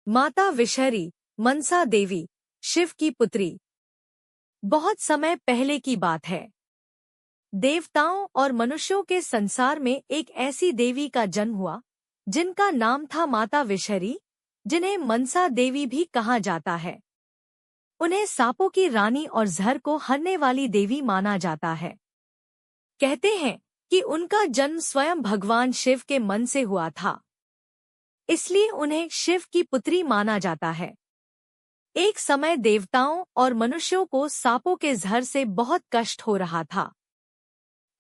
माता विषहरी, मनसा देवी, शिव की पुत्री। बहुत समय पहले की बात है। देवताओं और मनुष्यों के संसार में एक ऐसी देवी का जन्म हुआ जिनका नाम था माता विषहरी, जिन्हें मनसा देवी भी कहा जाता है। उन्हें सांपों की रानी और जहर को हरने वाली देवी माना जाता है। कहते हैं कि उनका जन्म स्वयं भगवान शिव के मन से हुआ था, इसलिए उन्हें शिव की पुत्री माना जाता है। एक समय देवताओं और मनुष्यों को सांपों के जहर से बहुत कष्ट हो रहा था।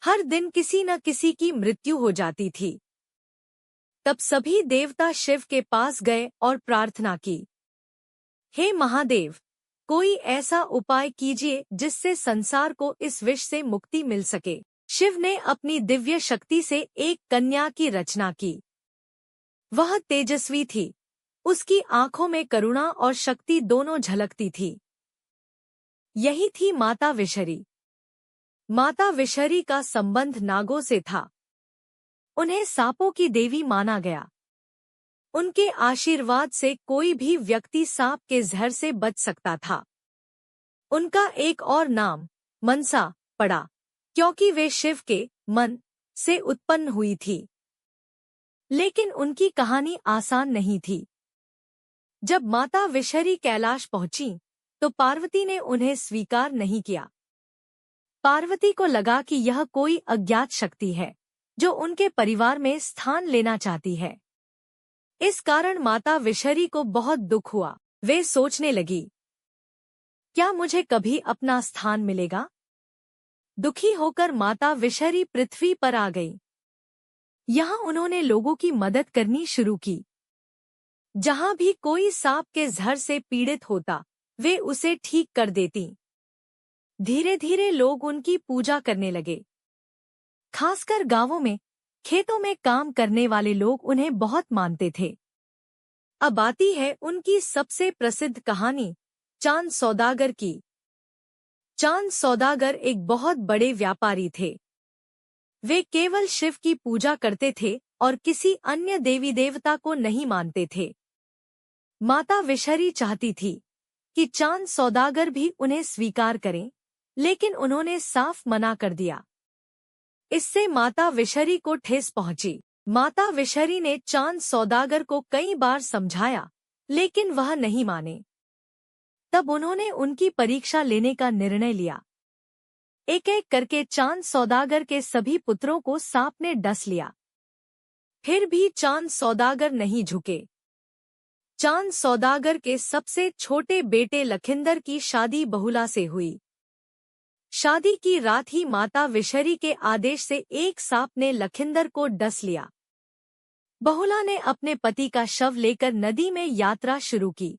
हर दिन किसी न किसी की मृत्यु हो जाती थी। तब सभी देवता शिव के पास गए और प्रार्थना की, हे महादेव, कोई ऐसा उपाय कीजिए जिससे संसार को इस विष से मुक्ति मिल सके। शिव ने अपनी दिव्य शक्ति से एक कन्या की रचना की। वह तेजस्वी थी, उसकी आंखों में करुणा और शक्ति दोनों झलकती थी। यही थी माता विषहरी। माता विषहरी का संबंध नागों से था। उन्हें सांपों की देवी माना गया। उनके आशीर्वाद से कोई भी व्यक्ति सांप के जहर से बच सकता था। उनका एक और नाम मनसा पड़ा, क्योंकि वे शिव के मन से उत्पन्न हुई थी। लेकिन उनकी कहानी आसान नहीं थी। जब माता विषहरी कैलाश पहुंची तो पार्वती ने उन्हें स्वीकार नहीं किया। पार्वती को लगा कि यह कोई अज्ञात शक्ति है जो उनके परिवार में स्थान लेना चाहती है। इस कारण माता विषहरी को बहुत दुख हुआ। वे सोचने लगी, क्या मुझे कभी अपना स्थान मिलेगा? दुखी होकर माता विषहरी पृथ्वी पर आ गई। यहाँ उन्होंने लोगों की मदद करनी शुरू की। जहाँ भी कोई सांप के जहर से पीड़ित होता, वे उसे ठीक कर देती। धीरे धीरे लोग उनकी पूजा करने लगे। खासकर गांवों में, खेतों में काम करने वाले लोग उन्हें बहुत मानते थे। अब आती है उनकी सबसे प्रसिद्ध कहानी, चांद सौदागर की। चांद सौदागर एक बहुत बड़े व्यापारी थे। वे केवल शिव की पूजा करते थे और किसी अन्य देवी देवता को नहीं मानते थे। माता विषहरी चाहती थी कि चांद सौदागर भी उन्हें स्वीकार करें, लेकिन उन्होंने साफ मना कर दिया। इससे माता विषहरी को ठेस पहुंची। माता विषहरी ने चांद सौदागर को कई बार समझाया, लेकिन वह नहीं माने। तब उन्होंने उनकी परीक्षा लेने का निर्णय लिया। एक एक करके चांद सौदागर के सभी पुत्रों को सांप ने डस लिया। फिर भी चांद सौदागर नहीं झुके। चांद सौदागर के सबसे छोटे बेटे लखिंदर की शादी बहुला से हुई। शादी की रात ही माता विषहरी के आदेश से एक सांप ने लखिंदर को डस लिया। बहुला ने अपने पति का शव लेकर नदी में यात्रा शुरू की।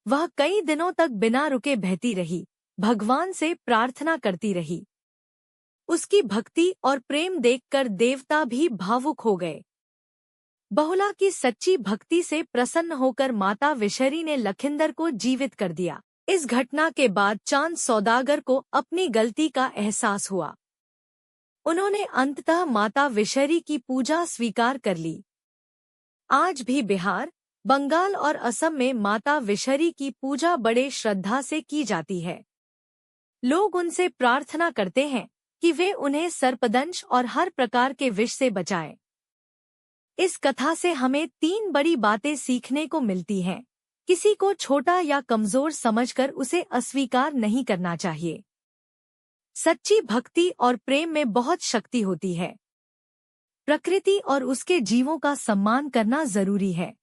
वह कई दिनों तक बिना रुके बहती रही, भगवान से प्रार्थना करती रही। उसकी भक्ति और प्रेम देखकर देवता भी भावुक हो गए। बहुला की सच्ची भक्ति से प्रसन्न होकर माता विषहरी ने लखिंदर को जीवित कर दिया। इस घटना के बाद चांद सौदागर को अपनी गलती का एहसास हुआ। उन्होंने अंततः माता विषहरी की पूजा स्वीकार कर ली। आज भी बिहार, बंगाल और असम में माता विषहरी की पूजा बड़े श्रद्धा से की जाती है। लोग उनसे प्रार्थना करते हैं कि वे उन्हें सर्पदंश और हर प्रकार के विष से बचाएं। इस कथा से हमें 3 बड़ी बातें सीखने को मिलती हैं। किसी को छोटा या कमजोर समझकर उसे अस्वीकार नहीं करना चाहिए। सच्ची भक्ति और प्रेम में बहुत शक्ति होती है। प्रकृति और उसके जीवों का सम्मान करना जरूरी है।